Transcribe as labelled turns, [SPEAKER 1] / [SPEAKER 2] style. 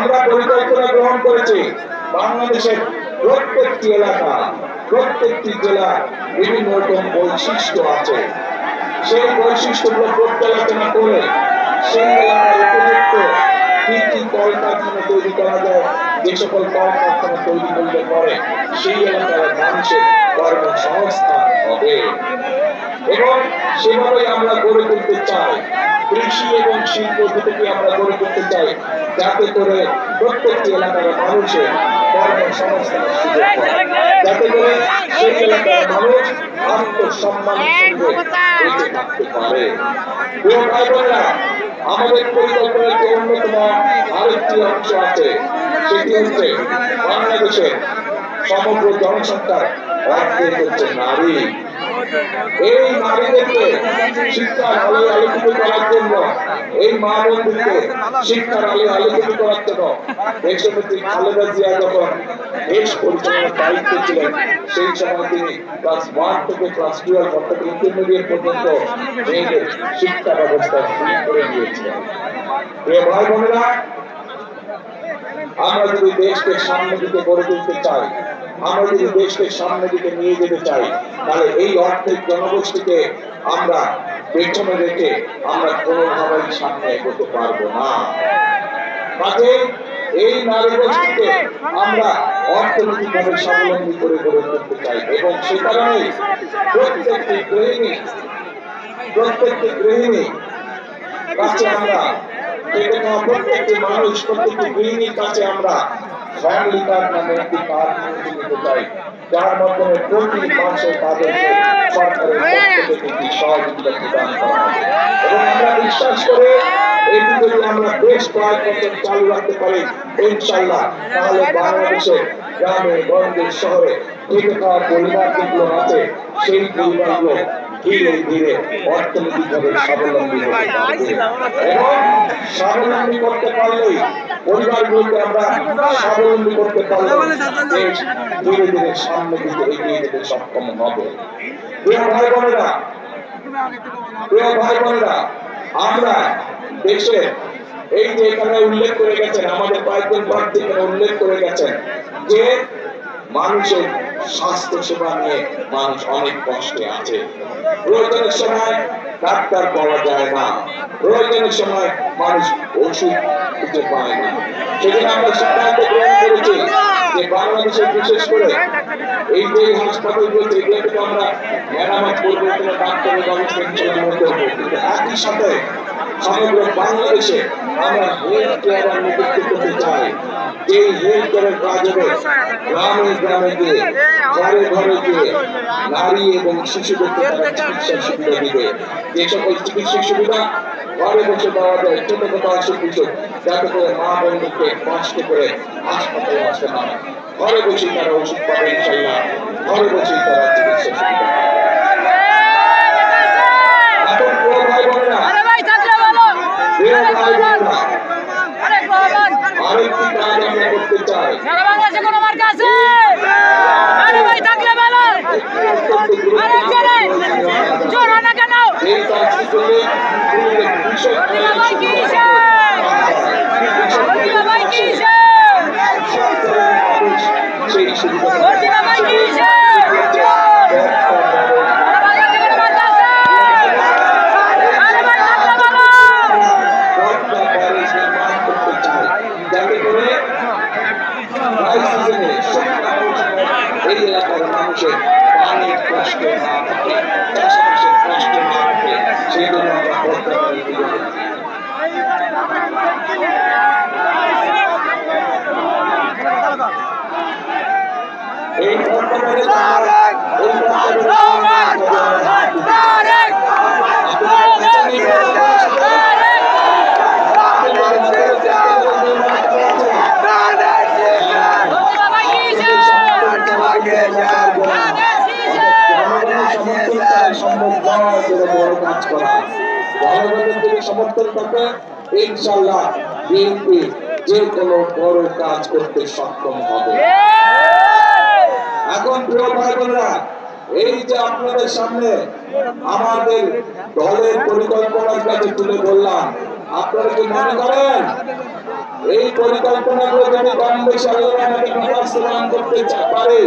[SPEAKER 1] আমরা পরিকল্পনা গ্রহণ করেছি বাংলাদেশের প্রত্যেকটি এলাকা প্রত্যেকটি জেলা বিভিন্ন রকম বৈশিষ্ট্য আছে, সেই বৈশিষ্ট্যগুলো পর্যালোচনা করে সেই এলাকার উপযুক্ত কি কি কলকারখানা তৈরি করা যায়, যে সকল কলকারখানা তৈরি করলে পরে সেই এলাকার মানুষের কর্মসংস্থান হবে এবং সেভাবেই আমরা গড়ে তুলতে চাই। কৃষি এবং শিল্প দুটোকে আমরা গড়ে তুলতে চাই যাতে করে প্রত্যেকটি এলাকার মানুষের কর্মসংস্থানের সুযোগ হয়, যাতে করে সেই এলাকার মানুষ আত্মসম্মানের সঙ্গে বেঁচে থাকতে পারে। প্রিয় ভাই বোনেরা, আমাদের পরিকল্পনার যে অন্যতম আরেকটি অংশ আছে, সেটি হচ্ছে বাংলাদেশের সমগ্র জনসংখ্যার অর্ধেক হচ্ছে নারী। এই নারীদেরকে শিক্ষার আলোয় আলোকিত করার জন্য, এই মা বোনদেরকে শিক্ষার আলোয় আলোকিত করার জন্য দেশনেত্রী খালেদা জিয়া যখন দেশ পরিচালনার দায়িত্বে ছিলেন, সেই সময় তিনি ক্লাস 1 থেকে ক্লাস 12 অর্থাৎ ইন্টারমিডিয়েট পর্যন্ত মেয়েদের শিক্ষা ব্যবস্থা ফ্রি করে দিয়েছিলেন। প্রিয় ভাই বোনেরা, আমরা যদি দেশকে সামনের দিকে গড়ে তুলতে চাই, আমরা যদি দেশকে সামনের দিকে নিয়ে যেতে চাই, তাহলে এই অর্থের জনগোষ্ঠীকে আমরা পেছনে রেখে আমরা কোনোভাবেই সামনে এগোতে পারবো না। কাজে এই নারী গোষ্ঠীকে আমরা অর্থনৈতিকভাবে স্বাবলম্বী করে গড়ে তুলতে চাই এবং সে কারণে প্রত্যেকটি গৃহিণী কাছে আমরা প্রত্যেকটি মানুষ, প্রত্যেকটি গৃহিণীর কাছে আমরা ফ্যামিলি কার্ড নামে একটি কার্ড নিতে চাই, যার মাধ্যমে প্রতি মাসে তাদেরকে সরকারের পক্ষ থেকে একটি সহযোগিতা প্রদান করা হবে এবং আমরা বিশ্বাস করে এটি যদি আমরা বেশ কয়েক বছর চালু রাখতে পারি ইনশাআল্লাহ, তাহলে বাংলাদেশের গ্রামে গঞ্জে শহরে থেকে খাওয়া পরিবার যেগুলো আছে, সেই পরিবারগুলো ধীরে ধীরে অর্থনৈতিকভাবে স্বাবলম্বী হতে পারবে এবং স্বাবলম্বী করতে পারলেই পরিবারগুলোকে আমরা স্বাবলম্বী করতে পারলে দেশ ধীরে ধীরে সামনের দিকে এগিয়ে যেতে সক্ষম হবে। প্রিয় ভাই বোনেরা, আমরা দেশে এই যে এখানে উল্লেখ করে গেছেন, আমাদের কয়েকজন প্রার্থী উল্লেখ করে গেছেন যে মানুষের স্বাস্থ্য সেবা নিয়ে মানুষ অনেক কষ্টে আছে। প্রয়োজনের সময় ডাক্তার পাওয়া যায় না, প্রয়োজনের সময় মানুষ ওষুধ খুঁজে পায় না। সেজন্য আমরা সিদ্ধান্ত গ্রহণ করেছি যে বাংলাদেশের বিশেষ করে এই যে হাসপাতালগুলো এগুলোকে আমরা মেরামত করবো, কোনো ডাক্তারের ব্যবস্থা করবো, কিন্তু একই সাথে সমগ্র বাংলাদেশে আমরা হেলথ কেয়ার নিযুক্ত করতে চাই। এই হেলথ কেয়ারের কাজ হবে গ্রামে গ্রামে গিয়ে, ঘরে ঘরে গিয়ে নারী এবং শিশুদেরকে তারা চিকিৎসার সুবিধা দিবে। যে সকল চিকিৎসা সুবিধা ঘরে বসে পাওয়া যায়, ছোটখাটো অসুখ বিসুখ, যাতে করে মা বোনদেরকে কষ্ট করে হাসপাতালে আসতে না হয়, ঘরে বসেই তারা ওষুধ পাবে ইনশাআল্লাহ, ঘরে বসেই তারা চিকিৎসা সুবিধা পাবে। এখন প্রিয় ভাই বোনেরা, আরেকটি কাজ আমরা করতে চাই। এই কাজটি করলে সেই সুবিধা এই এলাকার মানুষের পানির কষ্ট না থাকে, চাষাবাসের কষ্ট না থাকে, সেই জন্য আমরা পদ্মাবাড়ি তুলে দিচ্ছি। এই পদ্মাবাড়ি সমর্থন করবে ইনশাআল্লাহ, বিএনপি যে কোনো বড় কাজ করতে সক্ষম হবে। এখন প্রিয় ভাই বোনেরা, এই যে আপনাদের সামনে আমাদের দলের পরিকল্পনার কাছে তুলে বললাম আপনারা কি মনে করেন এই পরিকল্পনাগুলো যদি বাংলাদেশ আল্লাহ বাস্তবায়ন করতে পারে